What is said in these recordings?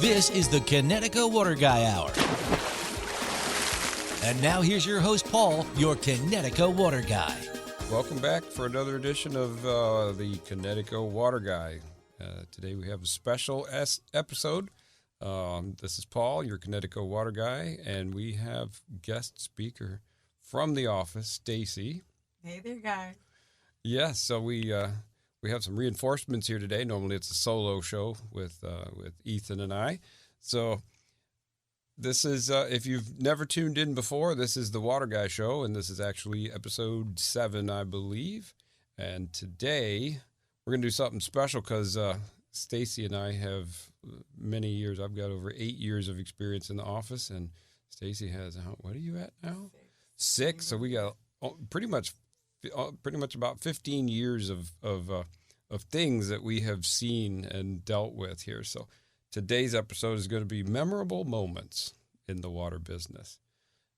This is the Connecticut Water Guy Hour. And now here's your host, Paul, your Connecticut Water Guy. Welcome back for another edition of the Connecticut Water Guy. Today we have a special episode. This is Paul, your Connecticut Water Guy, and we have guest speaker from the office, Stacey. Hey there, guys. Yes, so we have some reinforcements here today. Normally it's a solo show with Ethan and I. So this is, if you've never tuned in before, this is the Water Guy Show, and this is actually episode 7, I believe. And today we're going to do something special because Stacey and I have many years. I've got over 8 years of experience in the office, and Stacey has, what are you at now? 6. So we got pretty much about 15 years of things that we have seen and dealt with here. So today's episode is going to be memorable moments in the water business.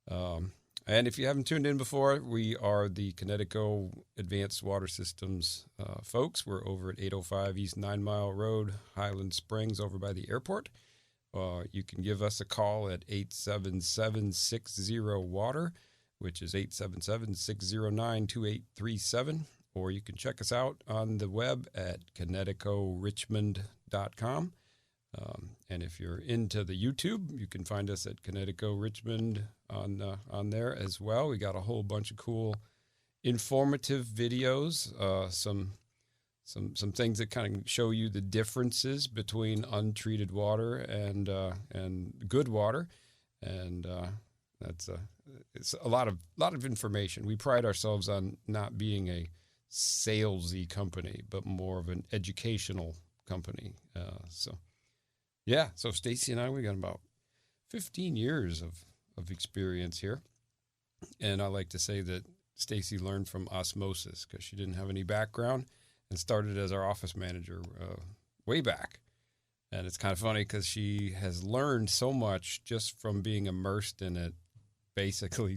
And if you haven't tuned in before, we are the Connecticut Advanced Water Systems folks. We're over at 805 East 9 Mile Road, Highland Springs, over by the airport. You can give us a call at 877-60-WATER, which is 877-609-2837. Or you can check us out on the web at connecticutrichmond.com. And if you're into the YouTube, you can find us at Connecticut Richmond on there as well. We got a whole bunch of cool, informative videos, some things that kind of show you the differences between untreated water and good water, and it's a lot of information. We pride ourselves on not being a salesy company, but more of an educational company. So Stacey and I, we got about 15 years of experience here. And I like to say that Stacey learned from osmosis because she didn't have any background and started as our office manager way back. And it's kind of funny because she has learned so much just from being immersed in it basically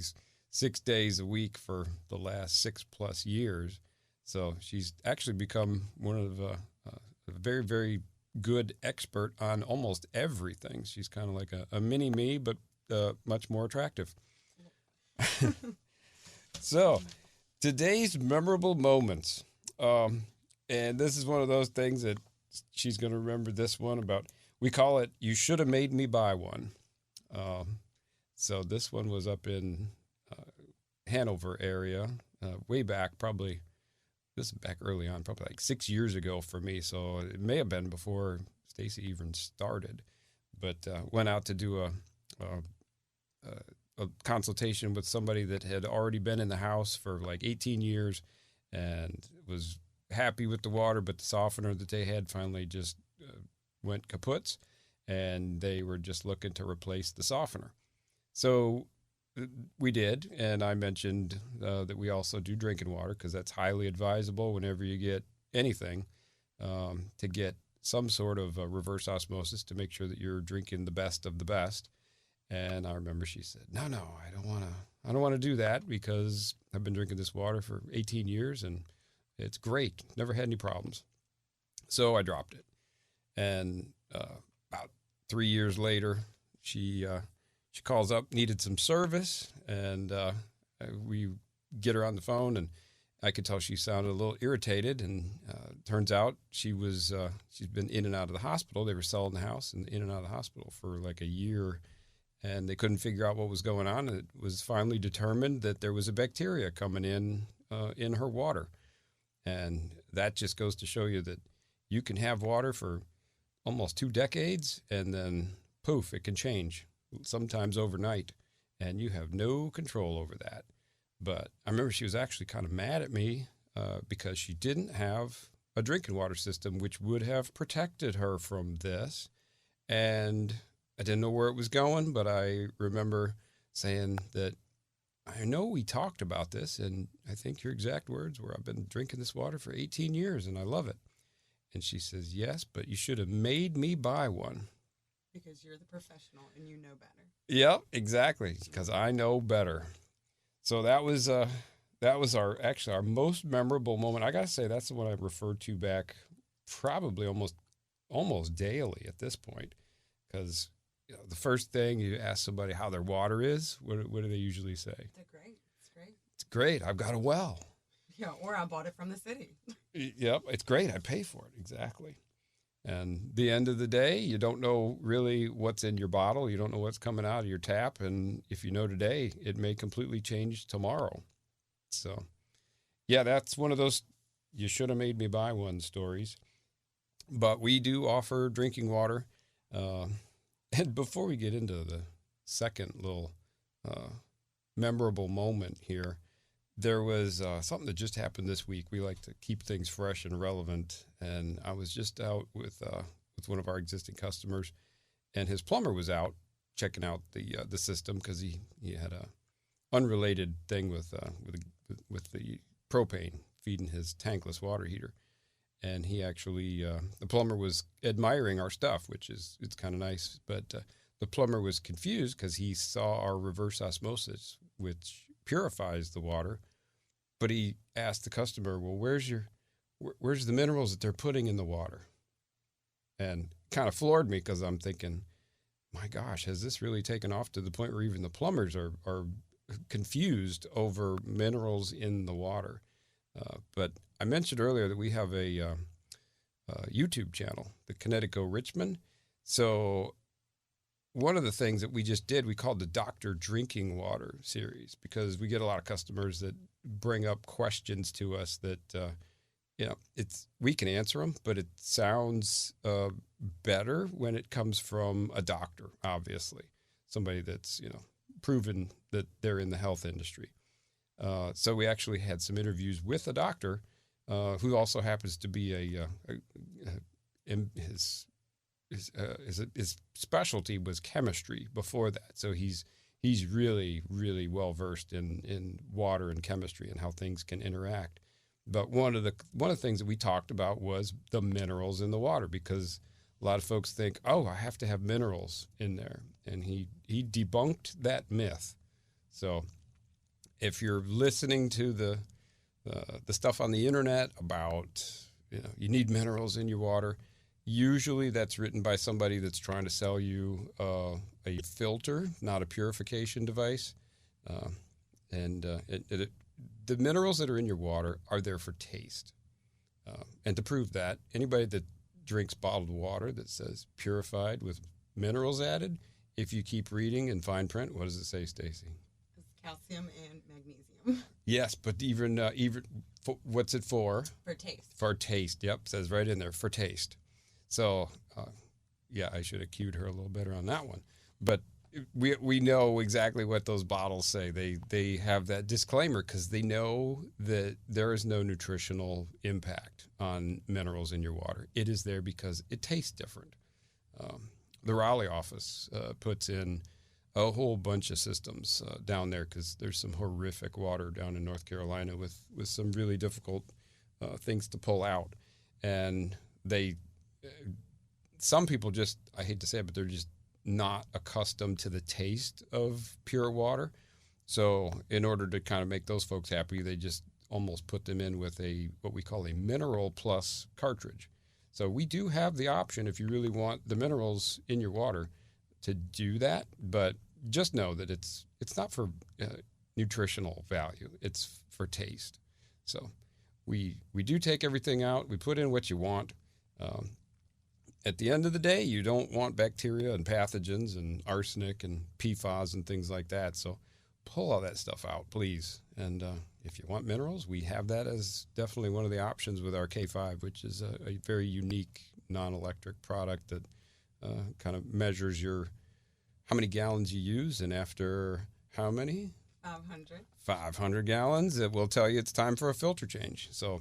6 days a week for the last 6+ years. So she's actually become one of a very, very good expert on almost everything. She's kind of like a mini me, but much more attractive. So today's memorable moments. And this is one of those things that she's going to remember this one about. We call it, you should have made me buy one. So this one was up in Hanover area way back, probably. This is back early on, probably like 6 years ago for me. So it may have been before Stacey even started. But went out to do a consultation with somebody that had already been in the house for like 18 years and was happy with the water, but the softener that they had finally just went kaput, and they were just looking to replace the softener. So we did, and I mentioned that we also do drinking water because that's highly advisable whenever you get anything to get some sort of reverse osmosis to make sure that you're drinking the best of the best. And I remember she said, no, I don't want to do that because I've been drinking this water for 18 years and it's great. Never had any problems. So I dropped it. And about 3 years later, she calls up, needed some service, and we get her on the phone, and I could tell she sounded a little irritated, and turns out she's been in and out of the hospital. They were selling the house and in and out of the hospital for like a year, and they couldn't figure out what was going on. And it was finally determined that there was a bacteria coming in her water. And that just goes to show you that you can have water for almost 2 decades, and then poof, it can change. Sometimes overnight, and you have no control over that. But I remember she was actually kind of mad at me because she didn't have a drinking water system which would have protected her from this. And I didn't know where it was going, but I remember saying that I know we talked about this, and I think your exact words were, I've been drinking this water for 18 years and I love it. And she says, yes, but you should have made me buy one. Because you're the professional and you know better. Yep, exactly. Because I know better. So that was our most memorable moment. I gotta say that's the one I referred to back probably almost daily at this point, because the first thing you ask somebody how their water is, what do they usually say? It's great. It's great. It's great. I've got a well. Yeah, or I bought it from the city. Yep, it's great. I pay for it. Exactly. And the end of the day, you don't know really what's in your bottle. You don't know what's coming out of your tap. And if you know today, it may completely change tomorrow. So, yeah, that's one of those you should have made me buy one stories. But we do offer drinking water. And before we get into the second little memorable moment here, there was something that just happened this week. We like to keep things fresh and relevant. And I was just out with one of our existing customers, and his plumber was out checking out the system because he had a unrelated thing with the propane feeding his tankless water heater. And he actually, the plumber was admiring our stuff, it's kind of nice. But the plumber was confused because he saw our reverse osmosis, which purifies the water. But he asked the customer, well, where's the minerals that they're putting in the water? And kind of floored me because I'm thinking, my gosh, has this really taken off to the point where even the plumbers are confused over minerals in the water? But I mentioned earlier that we have a YouTube channel, the Connecticut Richmond. So one of the things that we just did, we called the Doctor Drinking Water series, because we get a lot of customers that bring up questions to us that, we can answer them, but it sounds better when it comes from a doctor, obviously, somebody that's, proven that they're in the health industry. So we actually had some interviews with a doctor who also happens to be his specialty was chemistry before that. So he's really, really well versed in water and chemistry and how things can interact. But one of the things that we talked about was the minerals in the water, because a lot of folks think, oh, I have to have minerals in there, and he debunked that myth. So if you're listening to the stuff on the internet about you need minerals in your water, usually that's written by somebody that's trying to sell you a filter, not a purification device. The minerals that are in your water are there for taste. And to prove that, anybody that drinks bottled water that says purified with minerals added, if you keep reading in fine print, what does it say, Stacey? It's calcium and magnesium. Yes, but even what's it for? For taste. For taste, yep, says right in there, for taste. So, I should have cued her a little better on that one. But we know exactly what those bottles say. They have that disclaimer because they know that there is no nutritional impact on minerals in your water. It is there because it tastes different. The Raleigh office puts in a whole bunch of systems down there because there's some horrific water down in North Carolina with some really difficult things to pull out. And some people just, I hate to say it, but they're just not accustomed to the taste of pure water. So in order to kind of make those folks happy, they just almost put them in with what we call a mineral plus cartridge. So we do have the option, if you really want the minerals in your water, to do that, but just know that it's not for nutritional value. It's for taste. So we do take everything out. We put in what you want. At the end of the day, you don't want bacteria and pathogens and arsenic and PFAS and things like that. So pull all that stuff out, please. And if you want minerals, we have that as definitely one of the options with our K5, which is a very unique non-electric product that kind of measures how many gallons you use, and after how many? 500. 500 gallons, it will tell you it's time for a filter change. So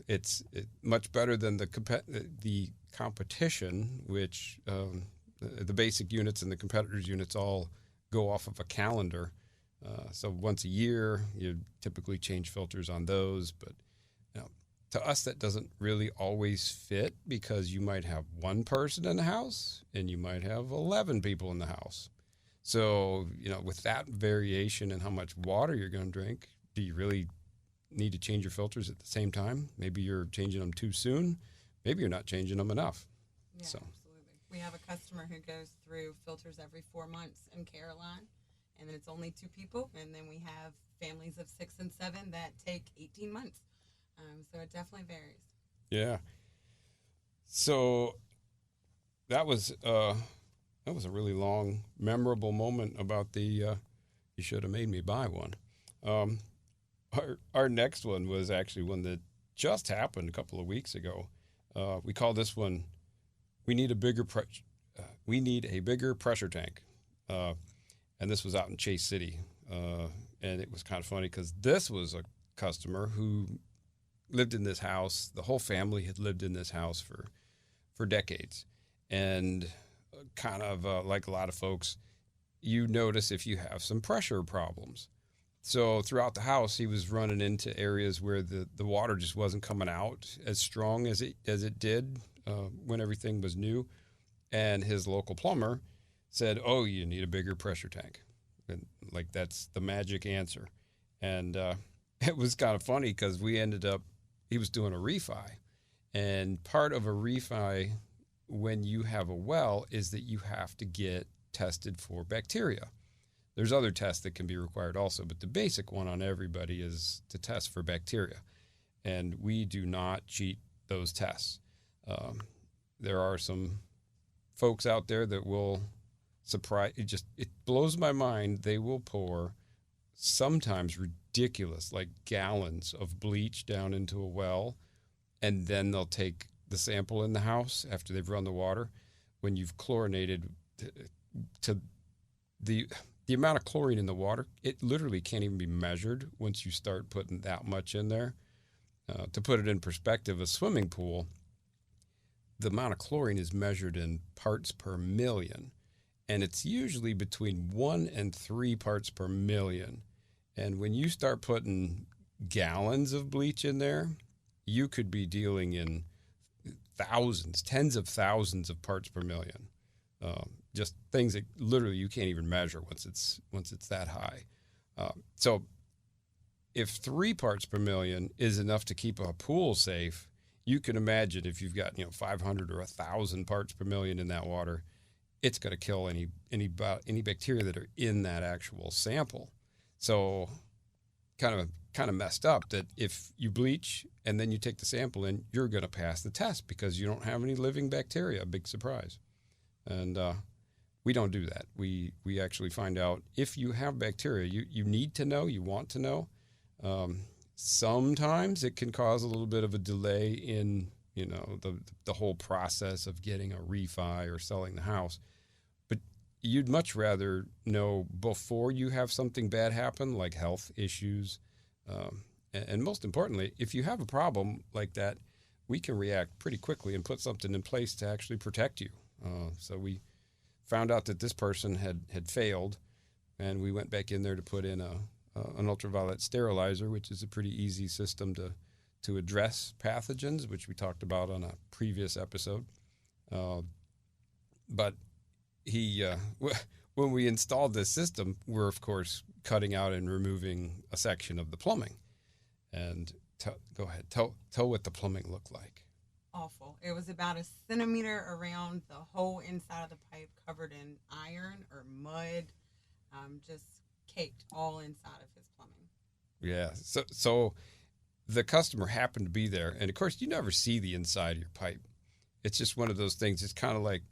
it's much better than the competition, which the basic units and the competitors' units all go off of a calendar. So once a year, you typically change filters on those. But to us, that doesn't really always fit, because you might have one person in the house and you might have 11 people in the house. So, with that variation in how much water you're going to drink, do you really need to change your filters at the same time? Maybe you're changing them too soon. Maybe you're not changing them enough. Yeah, So, absolutely. We have a customer who goes through filters every 4 months in Caroline, and then it's only 2 people, and then we have families of 6 and 7 that take 18 months. So it definitely varies. Yeah. So that was a really long, memorable moment about the you should have made me buy one. Our next one was actually one that just happened a couple of weeks ago. We call this one we need a bigger pressure tank, and this was out in Chase City, and it was kind of funny because this was a customer who lived in this house. The whole family had lived in this house for decades, and kind of like a lot of folks, you notice if you have some pressure problems. So throughout the house, he was running into areas where the water just wasn't coming out as strong as it did when everything was new. And his local plumber said, "Oh, you need a bigger pressure tank." And like that's the magic answer. And it was kind of funny because he was doing a refi. And part of a refi when you have a well is that you have to get tested for bacteria. There's other tests that can be required also, but the basic one on everybody is to test for bacteria. And we do not cheat those tests. There are some folks out there that will it blows my mind. They will pour sometimes ridiculous, like gallons of bleach down into a well, and then they'll take the sample in the house after they've run the water. When you've chlorinated to the amount of chlorine in the water, it literally can't even be measured once you start putting that much in there. To put it in perspective, a swimming pool, the amount of chlorine is measured in parts per million, and it's usually between 1 and 3 parts per million. And when you start putting gallons of bleach in there, you could be dealing in thousands, tens of thousands of parts per million. Just things that literally you can't even measure once it's that high. So if 3 parts per million is enough to keep a pool safe, you can imagine if you've got 500 or 1,000 parts per million in that water, it's going to kill any bacteria that are in that actual sample. So kind of messed up that if you bleach and then you take the sample in, you're going to pass the test because you don't have any living bacteria. Big surprise. And we don't do that. We actually find out if you have bacteria, you need to know, you want to know. Sometimes it can cause a little bit of a delay in, the whole process of getting a refi or selling the house. But you'd much rather know before you have something bad happen, like health issues. And most importantly, if you have a problem like that, we can react pretty quickly and put something in place to actually protect you. So we found out that this person had failed, and we went back in there to put in an ultraviolet sterilizer, which is a pretty easy system to address pathogens, which we talked about on a previous episode. But when we installed this system, we're of course cutting out and removing a section of the plumbing. And go ahead, tell what the plumbing looked like. Awful. It was about a centimeter around the whole inside of the pipe, covered in iron or mud, just caked all inside of his plumbing. Yeah. So the customer happened to be there, and of course you never see the inside of your pipe. It's just one of those things. It's kind of like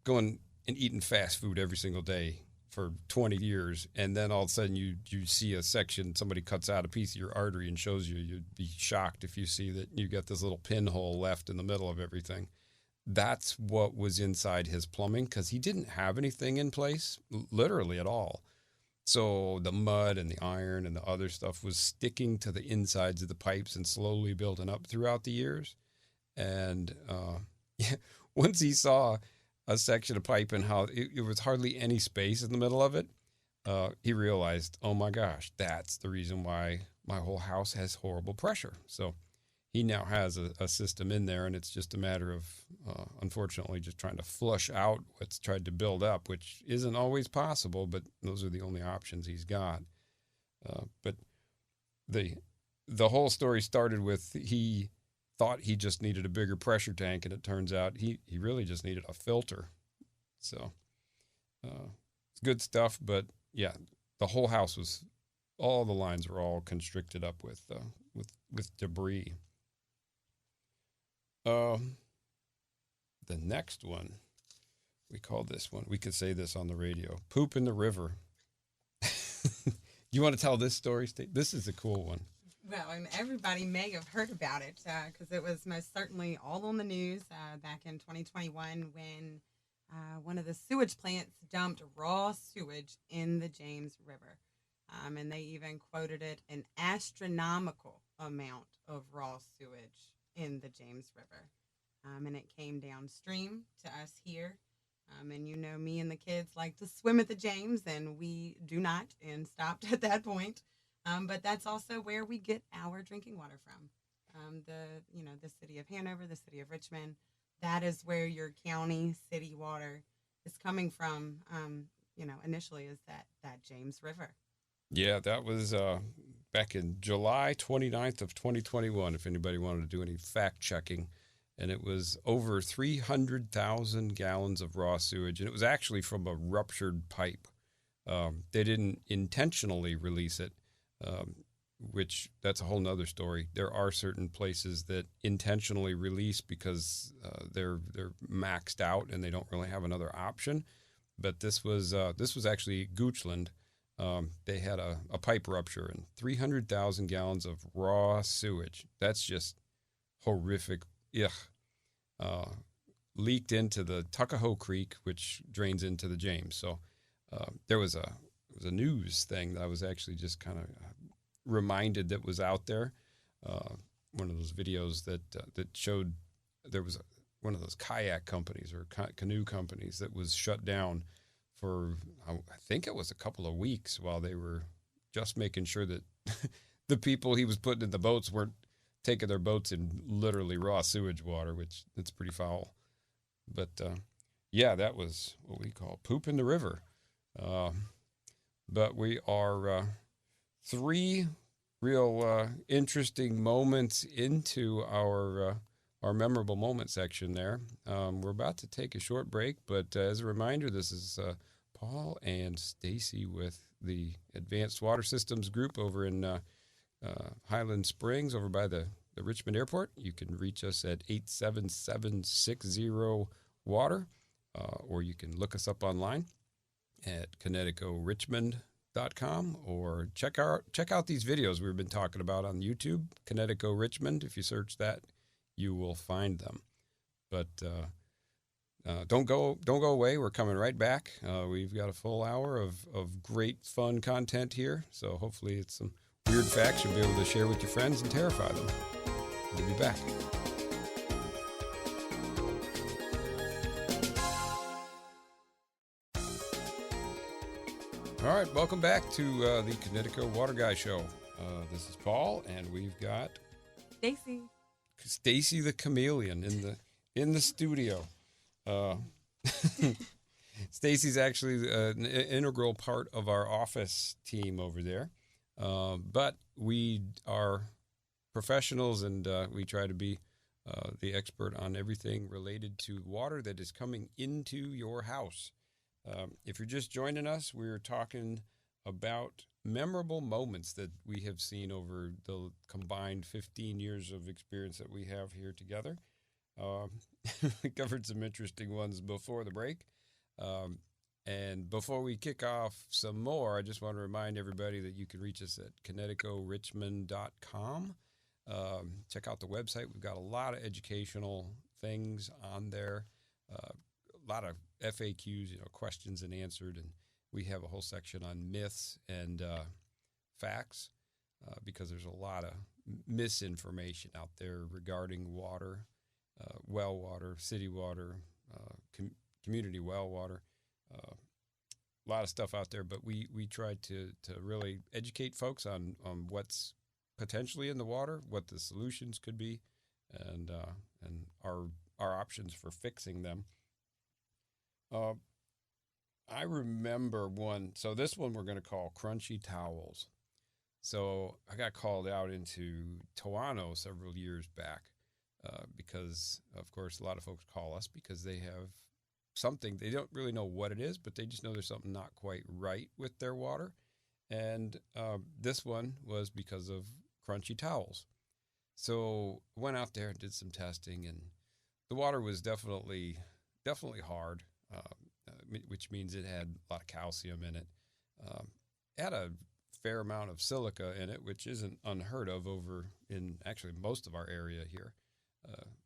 going and eating fast food every single day for 20 years, and then all of a sudden you see a section, somebody cuts out a piece of your artery and shows you. You'd be shocked if you see that you got this little pinhole left in the middle of everything. That's what was inside his plumbing, because he didn't have anything in place, literally at all. So the mud and the iron and the other stuff was sticking to the insides of the pipes and slowly building up throughout the years. And once he saw a section of pipe and how it was hardly any space in the middle of it, he realized, oh my gosh, that's the reason why my whole house has horrible pressure. So he now has a system in there, and it's just a matter of, unfortunately, just trying to flush out what's tried to build up, which isn't always possible, but those are the only options he's got. But the whole story started with he thought he just needed a bigger pressure tank, and it turns out he really just needed a filter. So it's good stuff. But yeah, the whole house was, all the lines were all constricted up with debris. The next one, we call this one, we could say this on the radio, poop in the river. You want to tell this story, Steve? This is a cool one. Well, and everybody may have heard about it because it was most certainly all on the news back in 2021 when one of the sewage plants dumped raw sewage in the James River. And they even quoted it an astronomical amount of raw sewage in the James River. And it came downstream to us here. And you know, me and the kids like to swim at the James, and we do not, and stopped at that point. But that's also where we get our drinking water from. The city of Hanover, the city of Richmond, that is where your county city water is coming from. Initially is that James River. Yeah, that was back in July 29th of 2021, if anybody wanted to do any fact checking. And it was over 300,000 gallons of raw sewage. And it was actually from a ruptured pipe. They didn't intentionally release it, which that's a whole nother story. There are certain places that intentionally release because they're maxed out and they don't really have another option. But this was actually Goochland. They had a pipe rupture and 300,000 gallons of raw sewage. That's just horrific. Leaked into the Tuckahoe Creek, which drains into the James. So there was a news thing that I was actually just kind of reminded that was out there. One of those videos that showed there was one of those kayak companies or canoe companies that was shut down for, I think it was a couple of weeks while they were just making sure that the people he was putting in the boats weren't taking their boats in literally raw sewage water, which it's pretty foul. But that was what we call poop in the river. But we are 3 real interesting moments into our memorable moment section there. We're about to take a short break, but as a reminder, this is Paul and Stacey with the Advanced Water Systems Group over in Highland Springs over by the Richmond Airport. You can reach us at 877-60-WATER, or you can look us up online at ConnecticutRichmond.com, or check out these videos we've been talking about on YouTube, Connecticut Richmond. If you search that, you will find them. But don't go away. We're coming right back. We've got a full hour of great fun content here, so hopefully it's some weird facts you'll be able to share with your friends and terrify them. We'll be back. All right, welcome back to the Connecticut Water Guy Show. This is Paul, and we've got Stacey the Chameleon in the studio. Stacy's actually an integral part of our office team over there. But we are professionals, and we try to be the expert on everything related to water that is coming into your house. If you're just joining us, we're talking about memorable moments that we have seen over the combined 15 years of experience that we have here together. We covered some interesting ones before the break. And before we kick off some more, I just want to remind everybody that you can reach us at ConnecticutRichmond.com. Check out the website. We've got a lot of educational things on there, a lot of FAQs, questions and answered. And we have a whole section on myths and facts because there's a lot of misinformation out there regarding water, well water, city water, community well water. A lot of stuff out there, but we tried to really educate folks on what's potentially in the water, what the solutions could be, and our options for fixing them. I remember one. So this one we're going to call Crunchy Towels. So I got called out into Toano several years back because, of course, a lot of folks call us because they have something. They don't really know what it is, but they just know there's something not quite right with their water. And this one was because of crunchy towels. So went out there and did some testing, and the water was definitely hard, which means it had a lot of calcium in it. It had a fair amount of silica in it, which isn't unheard of over in actually most of our area here.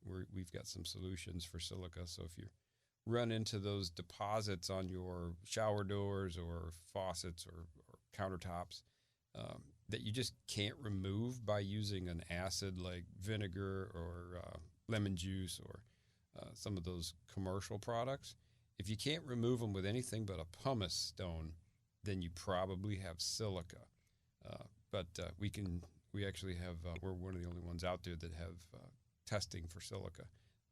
We've got some solutions for silica. So if you run into those deposits on your shower doors or faucets or countertops that you just can't remove by using an acid like vinegar or lemon juice or some of those commercial products, if you can't remove them with anything but a pumice stone, then you probably have silica. But we actually have, we're one of the only ones out there that have testing for silica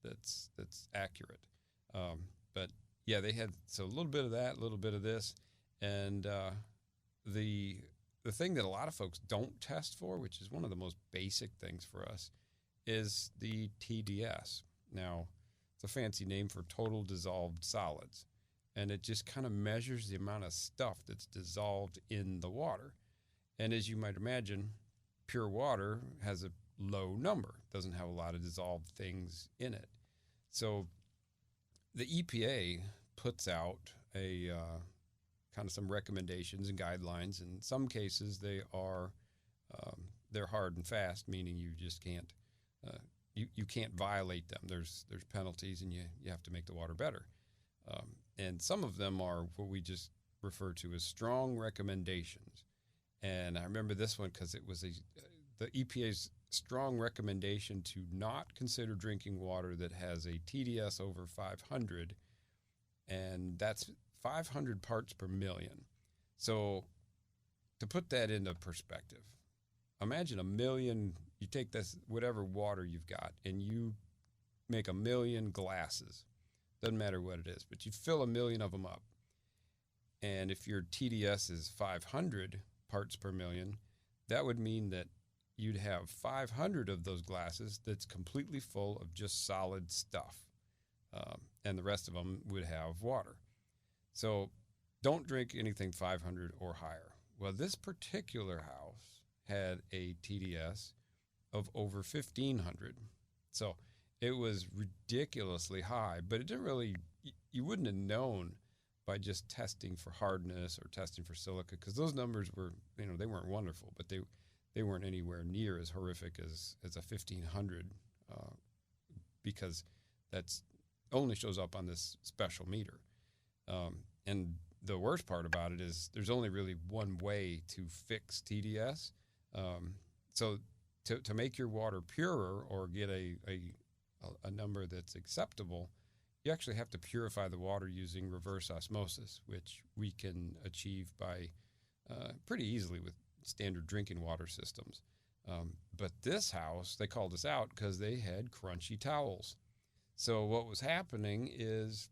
that's accurate. But yeah, they had, so a little bit of that, a little bit of this. And the thing that a lot of folks don't test for, which is one of the most basic things for us, is the TDS. Now, it's a fancy name for total dissolved solids. And it just kind of measures the amount of stuff that's dissolved in the water. And as you might imagine, pure water has a low number, doesn't have a lot of dissolved things in it. So the EPA puts out a kind of some recommendations and guidelines. In some cases, they are they're hard and fast, meaning you just can't you can't violate them. There's penalties, and you have to make the water better. And some of them are what we just refer to as strong recommendations. And I remember this one because it was the EPA's strong recommendation to not consider drinking water that has a TDS over 500, and that's 500 parts per million. So to put that into perspective, imagine a million, you take this, whatever water you've got, and you make 1 million glasses. Doesn't matter what it is, but you fill 1 million of them up. And if your TDS is 500 parts per million, that would mean that you'd have 500 of those glasses that's completely full of just solid stuff. And the rest of them would have water. So don't drink anything 500 or higher. Well, this particular house had a TDS of over 1,500. So it was ridiculously high, but it didn't really, you wouldn't have known by just testing for hardness or testing for silica, because those numbers were, they weren't wonderful, but they weren't anywhere near as horrific as a 1,500, because that's only shows up on this special meter. And the worst part about it is there's only really one way to fix TDS. So to make your water purer or get a number that's acceptable, you actually have to purify the water using reverse osmosis, which we can achieve by pretty easily with standard drinking water systems. But this house, they called us out because they had crunchy towels. So what was happening is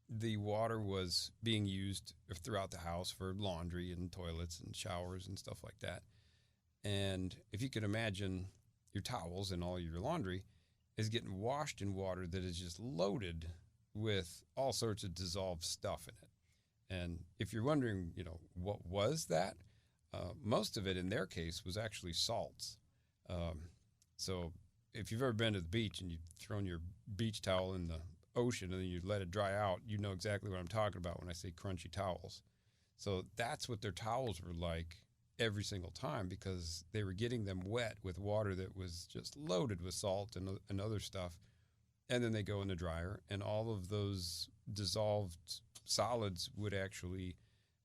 the water was being used throughout the house for laundry and toilets and showers and stuff like that. And if you could imagine your towels and all your laundry is getting washed in water that is just loaded with all sorts of dissolved stuff in it. And if you're wondering, what was that? Most of it in their case was actually salts. So if you've ever been to the beach and you've thrown your beach towel in the ocean and then you let it dry out, you know exactly what I'm talking about when I say crunchy towels. So that's what their towels were like every single time, because they were getting them wet with water that was just loaded with salt and other stuff. And then they go in the dryer, and all of those dissolved solids would actually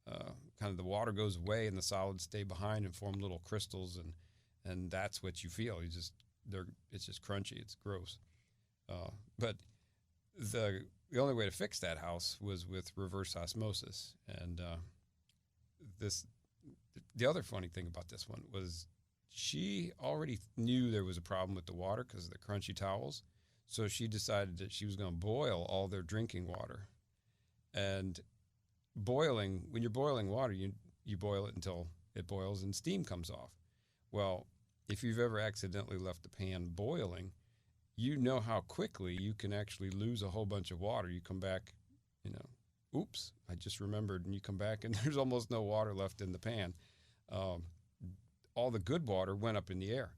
kind of, the water goes away and the solids stay behind and form little crystals, and that's what you feel. It's just crunchy. It's gross. But the only way to fix that house was with reverse osmosis. And the other funny thing about this one was she already knew there was a problem with the water because of the crunchy towels. So she decided that she was going to boil all their drinking water. And when you're boiling water, you boil it until it boils and steam comes off. Well, if you've ever accidentally left a pan boiling, you know how quickly you can actually lose a whole bunch of water. You come back you know, oops, I just remembered, and you come back and there's almost no water left in the pan. Um, all the good water went up in the air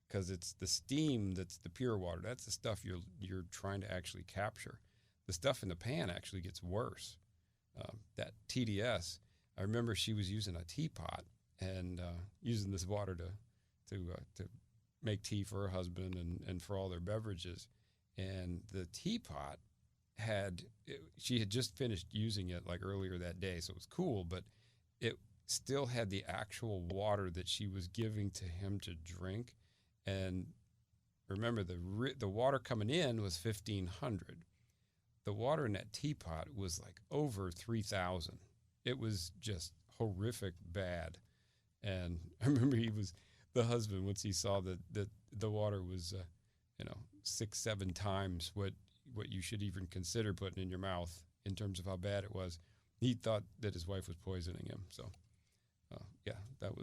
because it's the steam that's the pure water. That's the stuff you're trying to actually capture. The stuff in the pan actually gets worse. That TDS, I remember she was using a teapot and using this water to make tea for her husband and for all their beverages. And the teapot she had just finished using it like earlier that day, so it was cool, but it still had the actual water that she was giving to him to drink. And remember, the water coming in was 1,500. The water in that teapot was like over 3,000. It was just horrific bad. And I remember the husband, once he saw that the water was, 6-7 times what you should even consider putting in your mouth in terms of how bad it was, he thought that his wife was poisoning him. So, yeah, that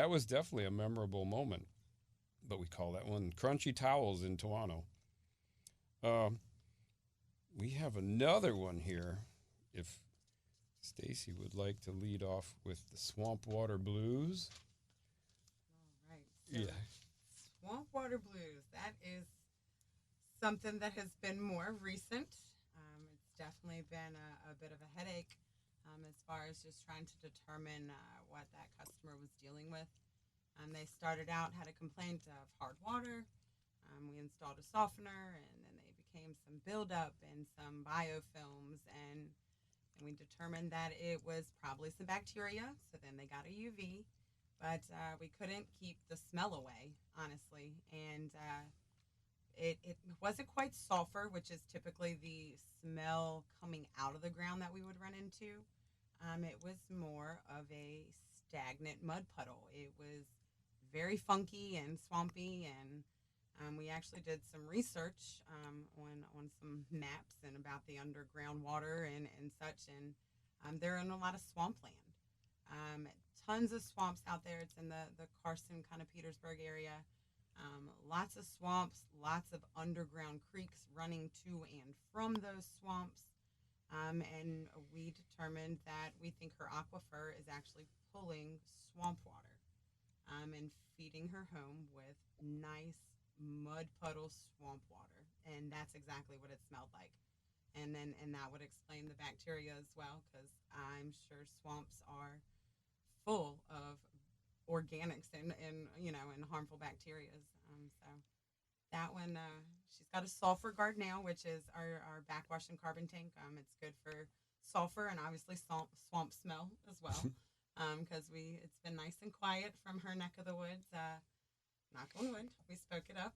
was definitely a memorable moment. But we call that one Crunchy Towels in Toano. We have another one here. If Stacey would like to lead off with the Swamp Water Blues. All right. So Yeah. Swamp Water Blues. That is something that has been more recent. It's definitely been a bit of a headache as far as just trying to determine what that customer was dealing with. They started out, had a complaint of hard water. We installed a softener, and then they became some buildup and some biofilms, and we determined that it was probably some bacteria. So then they got a UV, but we couldn't keep the smell away, honestly. And it wasn't quite sulfur, which is typically the smell coming out of the ground that we would run into. It was more of a stagnant mud puddle. It was very funky and swampy, and we actually did some research on some maps and about the underground water and such, and they're in a lot of swampland. Tons of swamps out there. It's in the Carson, kind of Petersburg area. Lots of swamps, lots of underground creeks running to and from those swamps. And we determined that we think her aquifer is actually pulling swamp water and feeding her home with nice mud puddle swamp water. And that's exactly what it smelled like. And that would explain the bacteria as well, because I'm sure swamps are full of organics and harmful bacteria. So that one, she's got a sulfur guard now, which is our backwash and carbon tank. It's good for sulfur and obviously swamp smell as well, because it's been nice and quiet from her neck of the woods. Knock on wood, we spoke it up.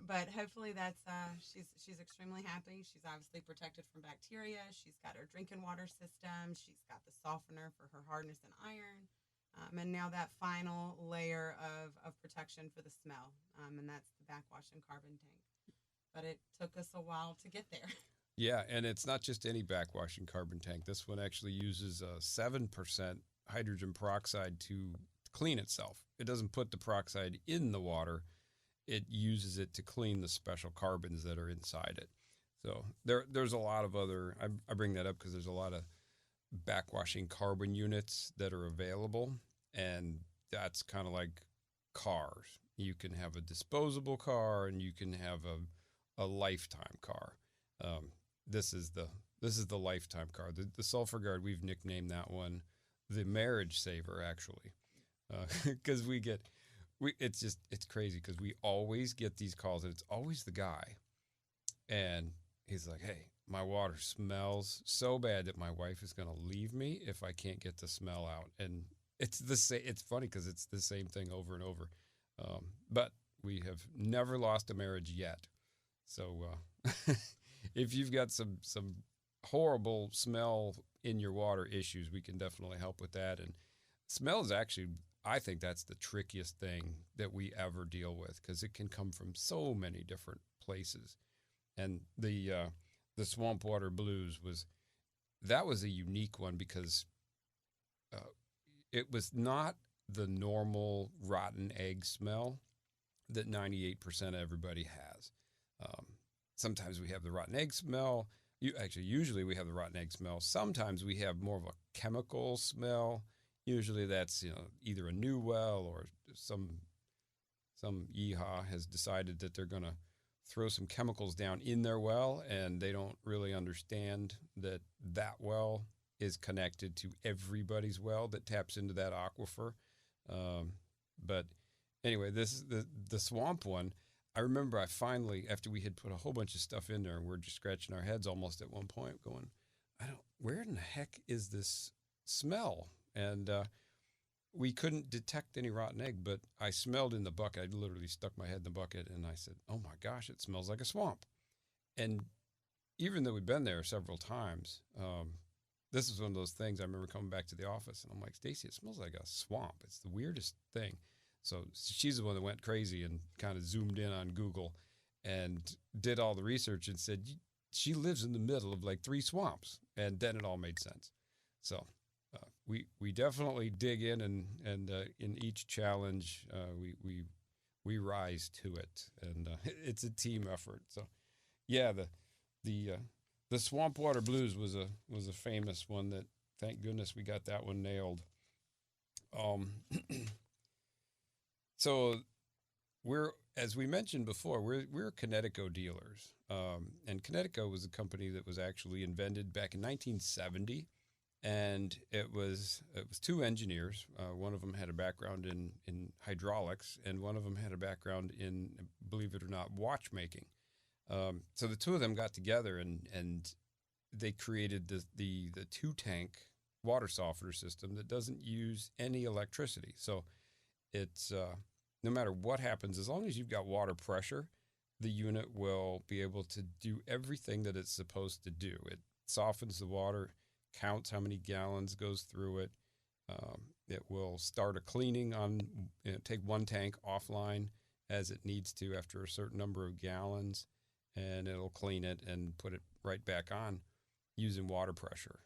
But hopefully that's she's extremely happy. She's obviously protected from bacteria. She's got her drinking water system. She's got the softener for her hardness and iron. And now that final layer of protection for the smell, and that's the backwash and carbon tank. But it took us a while to get there. Yeah, and it's not just any backwash and carbon tank. This one actually uses 7% hydrogen peroxide to clean itself. It doesn't put the peroxide in the water. It uses it to clean the special carbons that are inside it. So there's a lot of other, I bring that up because there's a lot of backwashing carbon units that are available, and that's kind of like cars. You can have a disposable car and you can have a lifetime car. This is the lifetime car. The Sulfur Guard, we've nicknamed that one the marriage saver, actually, because it's crazy because we always get these calls and it's always the guy, and he's like, hey, my water smells so bad that my wife is going to leave me if I can't get the smell out. And it's funny because it's the same thing over and over. But we have never lost a marriage yet. So if you've got some horrible smell in your water issues, we can definitely help with that. And smell is actually, I think that's the trickiest thing that we ever deal with, because it can come from so many different places. And the Swamp Water Blues was a unique one because it was not the normal rotten egg smell that 98% of everybody has. Sometimes we have the rotten egg smell. Usually we have the rotten egg smell. Sometimes we have more of a chemical smell. Usually that's either a new well or some yeehaw has decided that they're going to throw some chemicals down in their well, and they don't really understand that well is connected to everybody's well that taps into that aquifer. But anyway, this is the swamp one. I remember I finally, after we had put a whole bunch of stuff in there, and we're just scratching our heads almost at one point going, where in the heck is this smell? And we couldn't detect any rotten egg, but I smelled in the bucket. I literally stuck my head in the bucket, and I said, oh my gosh, it smells like a swamp. And even though we've been there several times, this is one of those things. I remember coming back to the office, and I'm like, Stacey, it smells like a swamp. It's the weirdest thing. So she's the one that went crazy and kind of zoomed in on Google and did all the research and said she lives in the middle of like 3 swamps. And then it all made sense. So we definitely dig in, and in each challenge we rise to it, and it's a team effort. So yeah, the swamp water blues was a famous one that, thank goodness, we got that one nailed. So as we mentioned before, we're Connecticut dealers, and Connecticut was a company that was actually invented back in 1970, and it was 2 engineers. One of them had a background in hydraulics, and one of them had a background in, believe it or not, watchmaking. So the 2 of them got together and they created the 2-tank water softener system that doesn't use any electricity. So it's no matter what happens, as long as you've got water pressure, the unit will be able to do everything that it's supposed to do. It softens the water, counts how many gallons goes through it. It will start a cleaning on, take one tank offline as it needs to after a certain number of gallons, and it'll clean it and put it right back on using water pressure.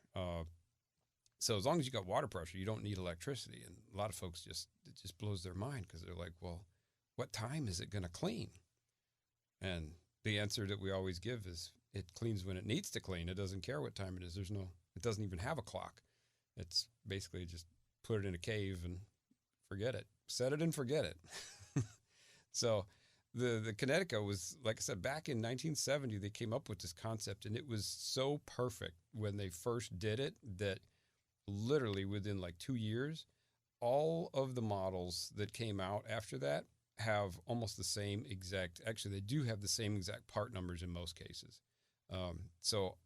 So as long as you got water pressure, you don't need electricity. And a lot of folks it just blows their mind because they're like, well, what time is it going to clean? And the answer that we always give is it cleans when it needs to clean. It doesn't care what time it is. It doesn't even have a clock. It's basically just put it in a cave and forget it. Set it and forget it. So the Connecticut was, like I said, back in 1970, they came up with this concept, and it was so perfect when they first did it that literally within like 2 years, all of the models that came out after that have almost the same exact, actually they do have the same exact part numbers in most cases. So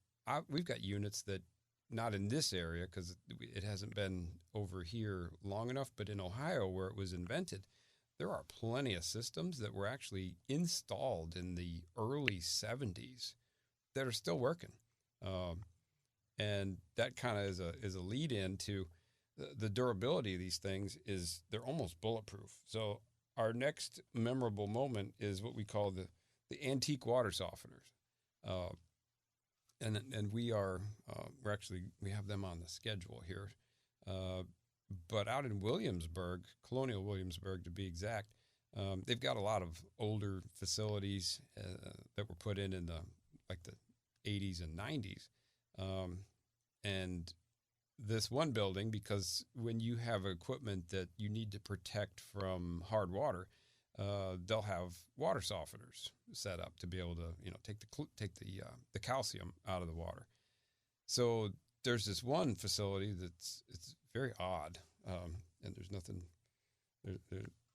we've got units that, not in this area because it hasn't been over here long enough, but in Ohio where it was invented, there are plenty of systems that were actually installed in the early 70s that are still working. And that kind of is a lead in to the durability of these things. Is they're almost bulletproof. So our next memorable moment is what we call the antique water softeners. And we have them on the schedule here. But out in Williamsburg, Colonial Williamsburg to be exact, they've got a lot of older facilities that were put in the 80s and 90s. And this one building, because when you have equipment that you need to protect from hard water, they'll have water softeners set up to be able to, take the calcium out of the water. So there's this one facility it's very odd, and there's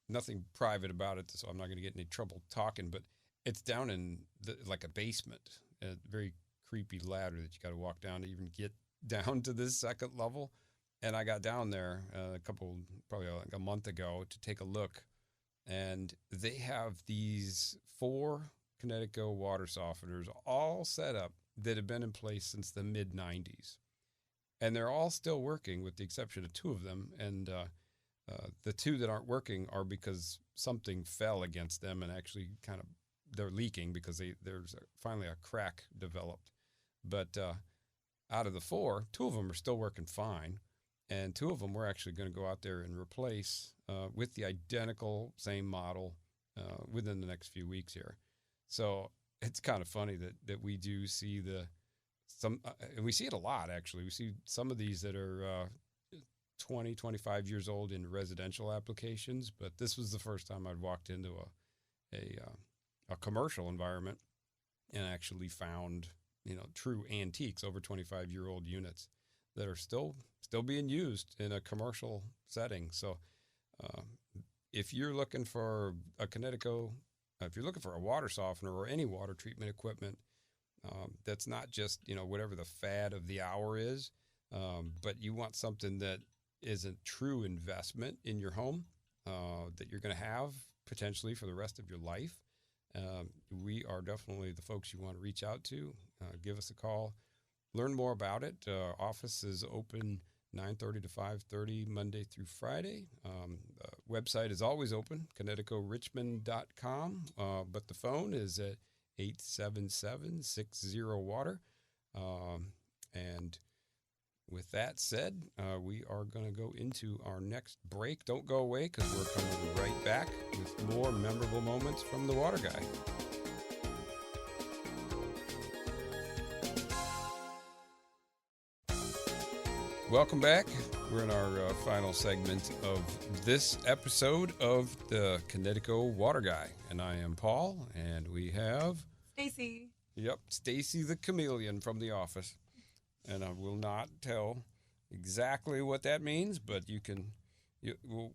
nothing private about it, so I'm not going to get in any trouble talking. But it's down in like a basement, a very creepy ladder that you got to walk down to even get down to this second level. And I got down there probably like a month ago to take a look, and they have these 4 Connecticut water softeners all set up that have been in place since the mid 90s. And they're all still working with the exception of 2 of them. And the 2 that aren't working are because something fell against them and actually they're leaking because there's finally a crack developed. But out of the 4, 2 of them are still working fine. And 2 of them we're actually going to go out there and replace with the identical same model within the next few weeks here. So it's kind of funny that we do see the and we see it a lot, actually. We see some of these that are 20, 25 years old in residential applications, but this was the first time I'd walked into a commercial environment and actually found, true antiques, over 25-year-old units that are still being used in a commercial setting. So if you're looking for a Kinetico, if you're looking for a water softener or any water treatment equipment, that's not just, whatever the fad of the hour is, but you want something that is a true investment in your home, that you're going to have potentially for the rest of your life. We are definitely the folks you want to reach out to. Give us a call. Learn more about it. Office is open 9:30 to 5:30 Monday through Friday. Website is always open, KineticoRichmond.com, but the phone is at 877-60-WATER. And with that said, we are going to go into our next break. Don't go away, because we're coming right back with more memorable moments from the Water Guy. Welcome back. We're in our final segment of this episode of the Kinetico Water Guy. And I am Paul, and we have... Stacey. Yep, Stacey the chameleon from The Office. And I will not tell exactly what that means, but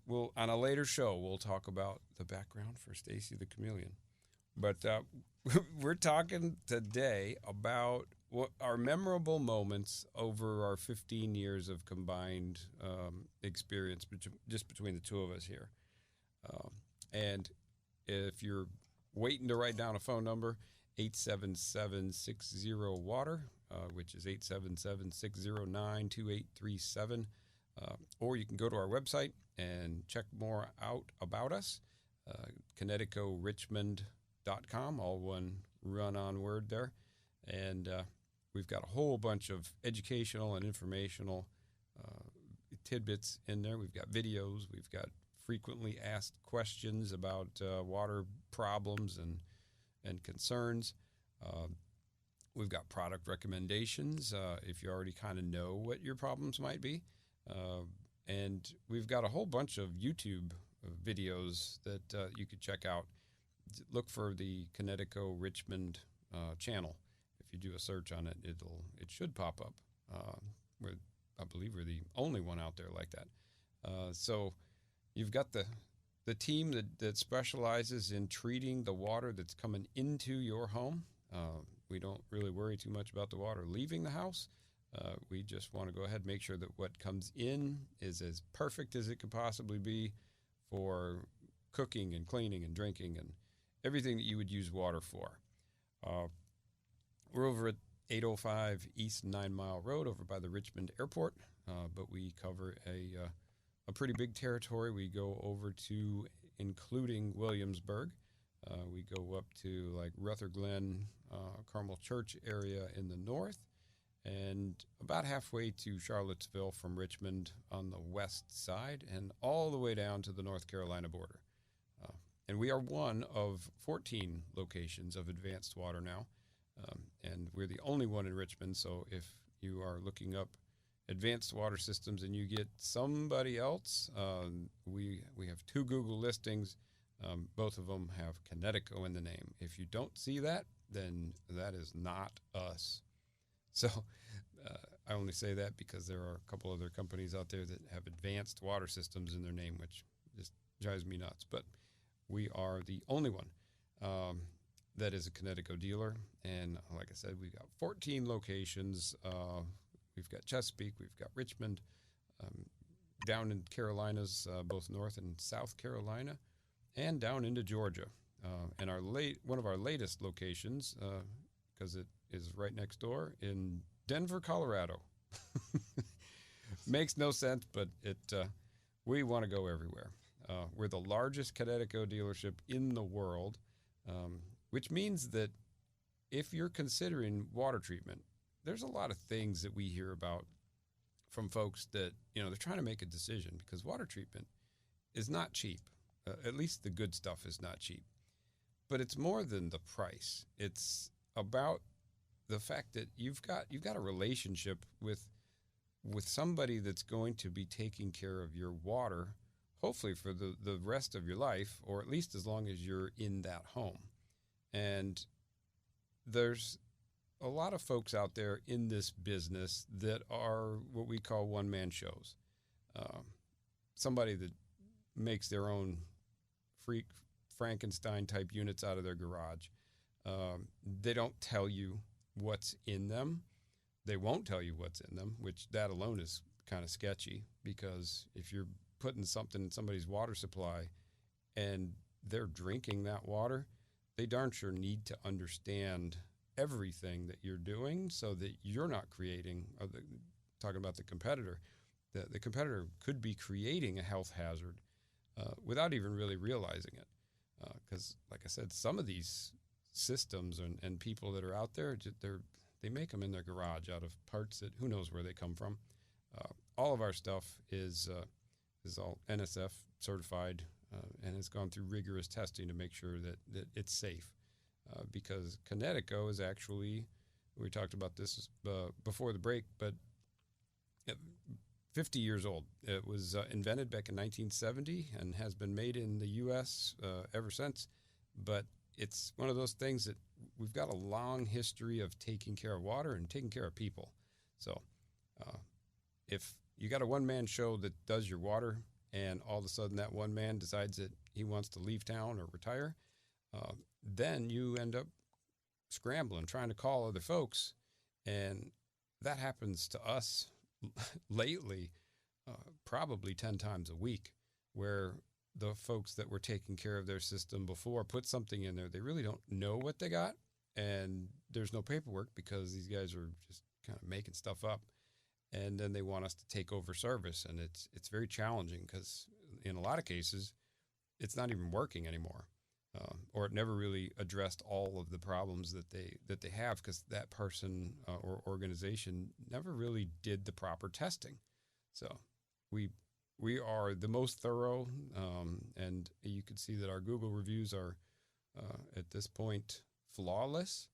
we'll on a later show, we'll talk about the background for Stacey the chameleon. But we're talking today about what our memorable moments over our 15 years of combined experience just between the two of us here. And if you're waiting to write down a phone number, 877-60-WATER, which is 877-609-2837. Or you can go to our website and check more out about us, KineticoRichmond.com, all one run-on word there. And we've got a whole bunch of educational and informational tidbits in there. We've got videos. We've got frequently asked questions about water problems and concerns. We've got product recommendations if you already kind of know what your problems might be. And we've got a whole bunch of YouTube videos that you could check out. Look for the Kinetico Richmond channel. If you do a search on it, it should pop up. I believe we're the only one out there like that. So you've got the team that specializes in treating the water that's coming into your home. We don't really worry too much about the water leaving the house. We just want to go ahead and make sure that what comes in is as perfect as it could possibly be for cooking and cleaning and drinking and everything that you would use water for. We're over at 805 East 9 Mile Road over by the Richmond Airport, but we cover a pretty big territory. We go over to including Williamsburg. We go up to like Rutherglen, Carmel Church area in the north, and about halfway to Charlottesville from Richmond on the west side, and all the way down to the North Carolina border. And we are one of 14 locations of Advanced Water now, and we're the only one in Richmond. So if you are looking up Advanced Water Systems and you get somebody else, we have 2 Google listings. Both of them have Kinetico in the name. If you don't see that, then that is not us. So I only say that because there are a couple other companies out there that have Advanced Water Systems in their name, which just drives me nuts. But we are the only one that is a Kinetico dealer. And like I said, we've got 14 locations. We've got Chesapeake, we've got Richmond, down in Carolinas, both North and South Carolina, and down into Georgia. And one of our latest locations, because it is right next door, in Denver, Colorado. Makes no sense, but we want to go everywhere. We're the largest Kinetico dealership in the world, which means that if you're considering water treatment, there's a lot of things that we hear about from folks that, they're trying to make a decision, because water treatment is not cheap. At least the good stuff is not cheap. But it's more than the price. It's about the fact that you've got a relationship with somebody that's going to be taking care of your water, hopefully for the rest of your life, or at least as long as you're in that home. And there's a lot of folks out there in this business that are what we call one-man shows. Somebody that makes their own freak Frankenstein type units out of their garage. They don't tell you what's in them. They won't tell you what's in them, which that alone is kind of sketchy, because if you're putting something in somebody's water supply and they're drinking that water, they darn sure need to understand everything that you're doing so that you're not creating, talking about the competitor, the competitor could be creating a health hazard without even really realizing it. Because, like I said, some of these systems and people that are out there, they make them in their garage out of parts that who knows where they come from. All of our stuff is all NSF certified and has gone through rigorous testing to make sure that it's safe. Because Connecticut is actually, we talked about this before the break, but 50 years old. It was invented back in 1970 and has been made in the U.S. Ever since. But it's one of those things that we've got a long history of taking care of water and taking care of people. So if you got a one-man show that does your water and all of a sudden that one man decides that he wants to leave town or retire, then you end up scrambling, trying to call other folks. And that happens to us lately probably 10 times a week, where the folks that were taking care of their system before put something in there. They really don't know what they got, and there's no paperwork because these guys are just kind of making stuff up. And then they want us to take over service, and it's very challenging because in a lot of cases, it's not even working anymore, or it never really addressed all of the problems that they have because that person or organization never really did the proper testing. So we are the most thorough, and you can see that our Google reviews are at this point flawless.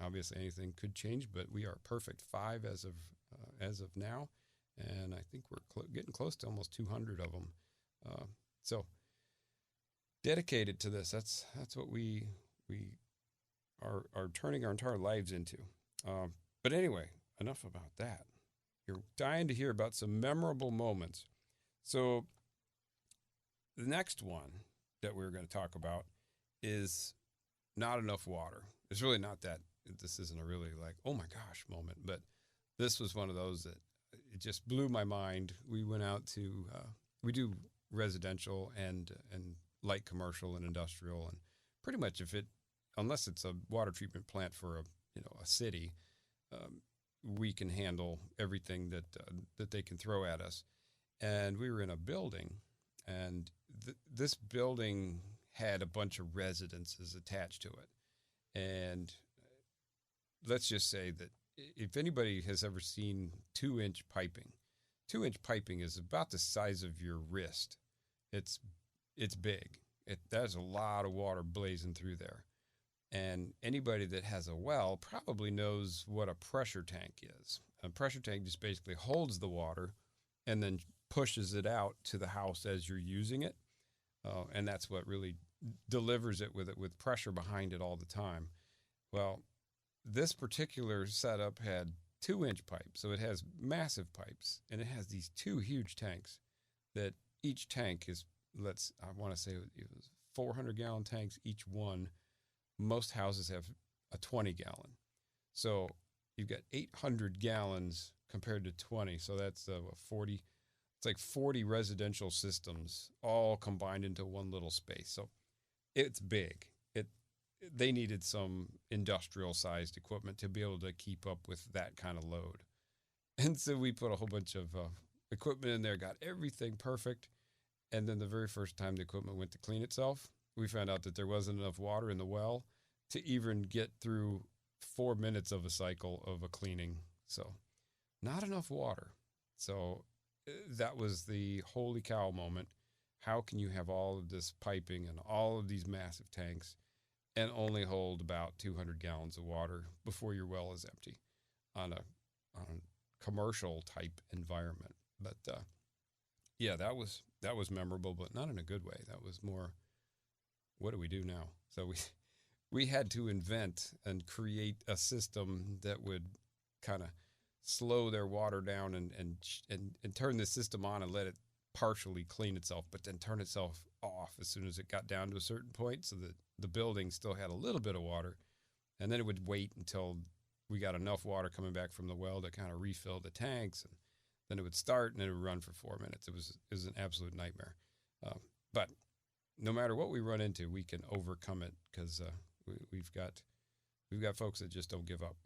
Obviously anything could change, but we are perfect 5 as of now, and I think we're getting close to almost 200 of them. So dedicated to this. That's what we are turning our entire lives into. But anyway, enough about that. You're dying to hear about some memorable moments. So the next one that we're going to talk about is not enough water. It's really not that. This isn't a really like, oh my gosh moment, but this was one of those that it just blew my mind. We went out to, we do residential and light commercial and industrial, and pretty much unless it's a water treatment plant for a city, we can handle everything that they can throw at us. And we were in a building, and this building had a bunch of residences attached to it. And let's just say that if anybody has ever seen 2-inch piping, 2-inch piping is about the size of your wrist. It's big. There's a lot of water blazing through there. And anybody that has a well probably knows what a pressure tank is. A pressure tank just basically holds the water and then pushes it out to the house as you're using it. And that's what really delivers it with pressure behind it all the time. Well, this particular setup had 2-inch pipes, so it has massive pipes, and it has these 2 huge tanks that each tank is, I want to say it was 400-gallon tanks each one. Most houses have a 20-gallon. So you've got 800 gallons compared to 20. So that's 40. It's like 40 residential systems all combined into one little space. So it's big. They needed some industrial-sized equipment to be able to keep up with that kind of load. And so we put a whole bunch of equipment in there, got everything perfect. And then the very first time the equipment went to clean itself, we found out that there wasn't enough water in the well to even get through 4 minutes of a cycle of a cleaning. So not enough water. So that was the holy cow moment. How can you have all of this piping and all of these massive tanks and only hold about 200 gallons of water before your well is empty on a commercial type environment. But yeah, that was memorable, but not in a good way. That was more, what do we do now? So we had to invent and create a system that would kind of slow their water down and turn the system on and let it partially clean itself, but then turn itself off as soon as it got down to a certain point, so that the building still had a little bit of water, and then it would wait until we got enough water coming back from the well to kind of refill the tanks, and then it would start and it would run for 4 minutes. It was an absolute nightmare. But no matter what we run into, we can overcome it, because we've got folks that just don't give up.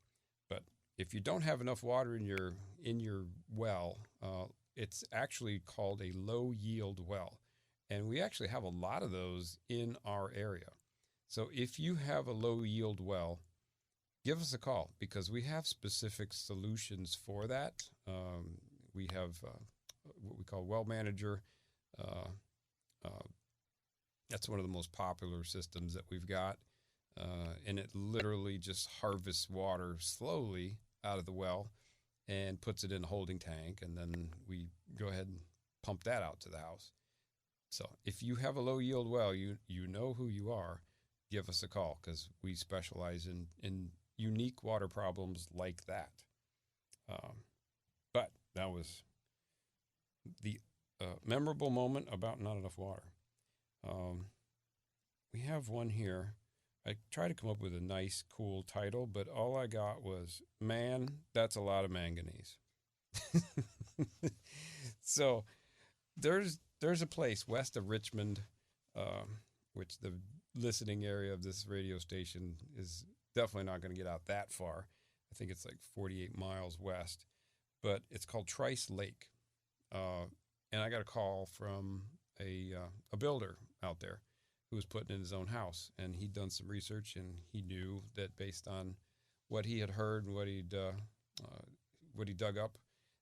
But if you don't have enough water in your well, it's actually called a low yield well, and we actually have a lot of those in our area. So if you have a low yield well, give us a call, because we have specific solutions for that. We have what we call Well Manager. That's one of the most popular systems that we've got. And it literally just harvests water slowly out of the well and puts it in a holding tank, and then we go ahead and pump that out to the house. So if you have a low yield well, you know who you are. Give us a call, because we specialize in unique water problems like that. But that was the memorable moment about not enough water. We have one here. I tried to come up with a nice, cool title, but all I got was, "Man, that's a lot of manganese." So there's a place west of Richmond, which the listening area of this radio station is definitely not going to get out that far. I think it's like 48 miles west, but it's called Trice Lake. And I got a call from a builder out there who was putting in his own house, and he'd done some research, and he knew that based on what he had heard and what he dug up,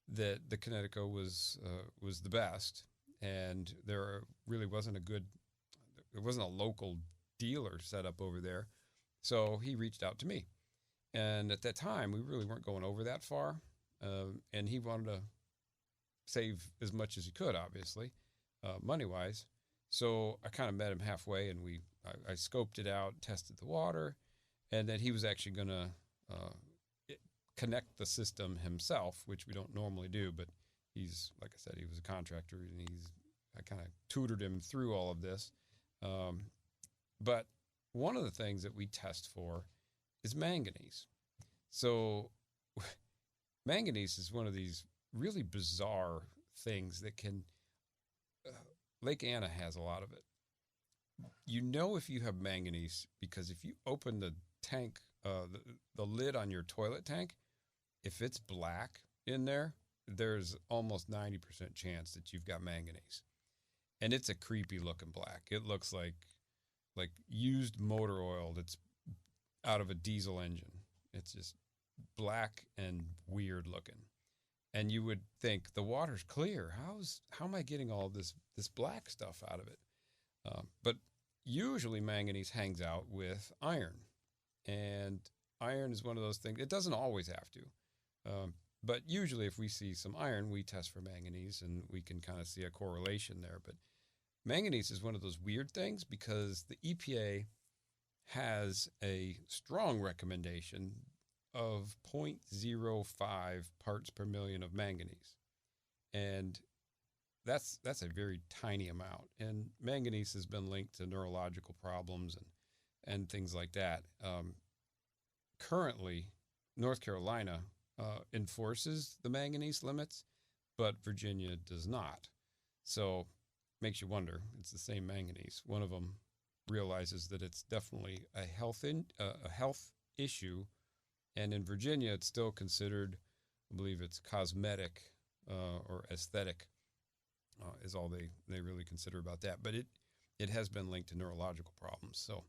that the Connecticut was the best, and there really wasn't a local dealer set up over there. So he reached out to me, and at that time we really weren't going over that far, and he wanted to save as much as he could, obviously, money-wise. So I kind of met him halfway, and I scoped it out, tested the water, and then he was actually going to connect the system himself, which we don't normally do. But he's, like I said, he was a contractor, and I kind of tutored him through all of this. But one of the things that we test for is manganese. So manganese is one of these really bizarre things that can... Lake Anna has a lot of it. You know if you have manganese because if you open the tank, the lid on your toilet tank, if it's black in there, there's almost 90% chance that you've got manganese. And it's a creepy looking black. It looks like used motor oil that's out of a diesel engine. It's just black and weird looking. And you would think the water's clear. How am I getting all this black stuff out of it? But usually manganese hangs out with iron, and iron is one of those things. It doesn't always have to, but usually if we see some iron, we test for manganese, and we can kind of see a correlation there. But manganese is one of those weird things because the EPA has a strong recommendation of 0.05 parts per million of manganese. And that's a very tiny amount. And manganese has been linked to neurological problems and things like that. Currently, North Carolina enforces the manganese limits, but Virginia does not. So makes you wonder, it's the same manganese. One of them realizes that it's definitely a health issue. And in Virginia, it's still considered, I believe it's cosmetic or aesthetic is all they really consider about that. But it has been linked to neurological problems. So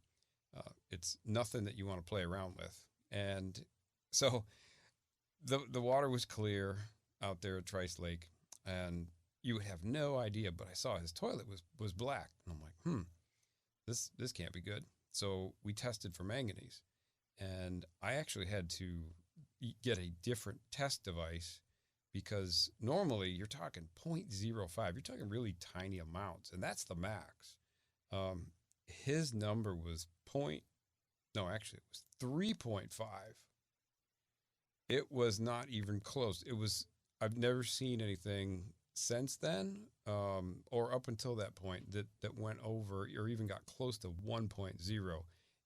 it's nothing that you want to play around with. And so the water was clear out there at Trice Lake, and you would have no idea. But I saw his toilet was black. And I'm like, this can't be good. So we tested for manganese, and I actually had to get a different test device because normally you're talking 0.05. You're talking really tiny amounts, and that's the max. His number was it was 3.5. It was not even close. I've never seen anything since then, or up until that point that went over or even got close to 1.0,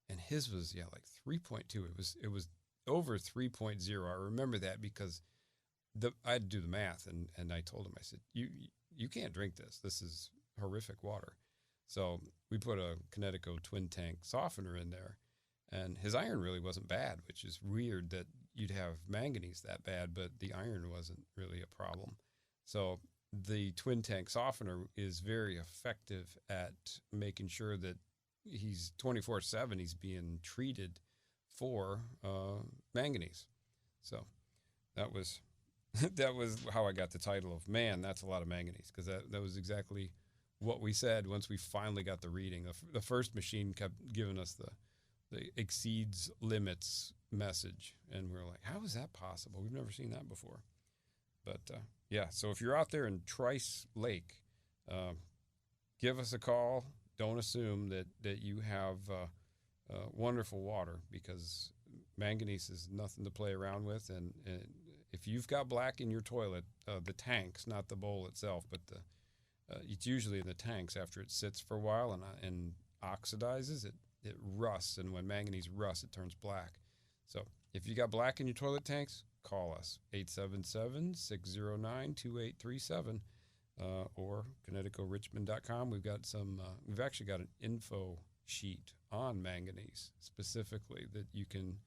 and his was like 3.2. It was over 3.0. I remember that because I had to do the math, and I told him, I said, you can't drink this. This is horrific water. So we put a Connecticut twin tank softener in there, and his iron really wasn't bad, which is weird that you'd have manganese that bad, but the iron wasn't really a problem. So the twin tank softener is very effective at making sure that he's 24/7, he's being treated for manganese. So that was how I got the title of, man, that's a lot of manganese, because that was exactly what we said once we finally got the reading. The first machine kept giving us the exceeds limits message, and we were like, how is that possible? We've never seen that before. But so if you're out there in Trice Lake, give us a call. Don't assume that you have wonderful water, because manganese is nothing to play around with. And if you've got black in your toilet, the tanks, not the bowl itself, but it's usually in the tanks after it sits for a while and oxidizes, it rusts, and when manganese rusts, it turns black. So if you got black in your toilet tanks, call us, 877-609-2837, or ConnecticutRichmond.com. We've actually got an info sheet on manganese specifically that you can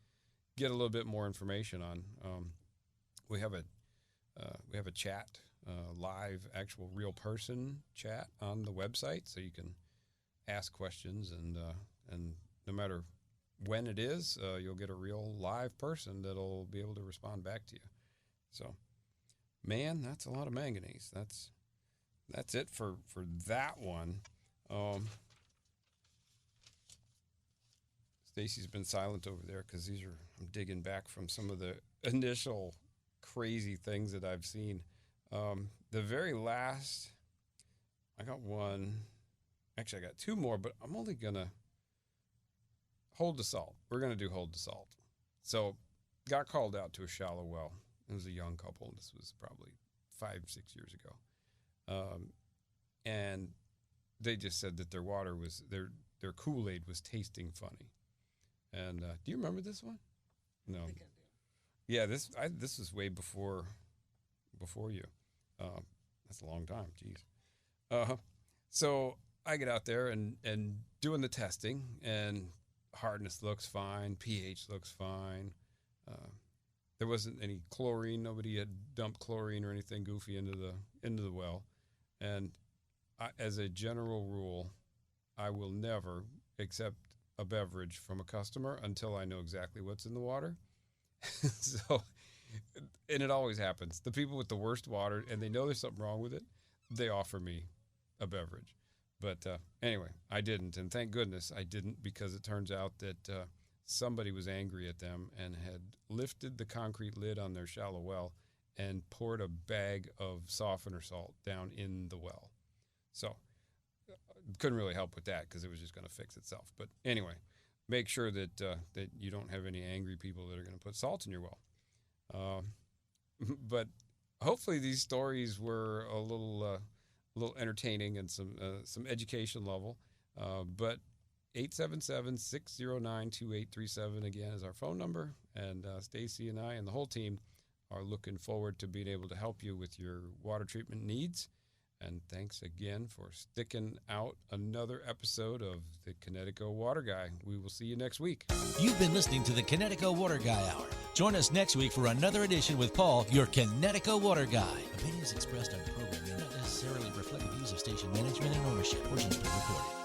get a little bit more information on. We have a chat, live, actual real person chat on the website, so you can ask questions, and no matter when it is, you'll get a real live person that'll be able to respond back to you. So, man, that's a lot of manganese. That's it for that one. Stacey's been silent over there because I'm digging back from some of the initial crazy things that I've seen. The very last, I got one. Actually, I got two more, but I'm only going to hold the salt. We're going to do hold the salt. So, got called out to a shallow well. It was a young couple. This was probably 5-6 years ago. And they just said that their water was, their Kool-Aid was tasting funny. And do you remember this one? No. I think I do. Yeah, this was way before you. That's a long time. Jeez. So I get out there and doing the testing, and hardness looks fine, pH looks fine. There wasn't any chlorine. Nobody had dumped chlorine or anything goofy into the well. And as a general rule, I will never accept a beverage from a customer until I know exactly what's in the water. So, and it always happens. The people with the worst water, and they know there's something wrong with it, they offer me a beverage. But anyway, I didn't, and thank goodness I didn't, because it turns out that somebody was angry at them and had lifted the concrete lid on their shallow well and poured a bag of softener salt down in the well. So couldn't really help with that, because it was just going to fix itself. But anyway, make sure that that you don't have any angry people that are going to put salt in your well. But hopefully these stories were a little entertaining and some education level. But 877-609-2837 again is our phone number, and Stacey and I and the whole team are looking forward to being able to help you with your water treatment needs. And thanks again for sticking out another episode of the Connecticut Water Guy. We will see you next week. You've been listening to the Connecticut Water Guy Hour. Join us next week for another edition with Paul, your Connecticut Water Guy. Opinions expressed on the program may not necessarily reflect the views of station management and ownership. Portions been recorded.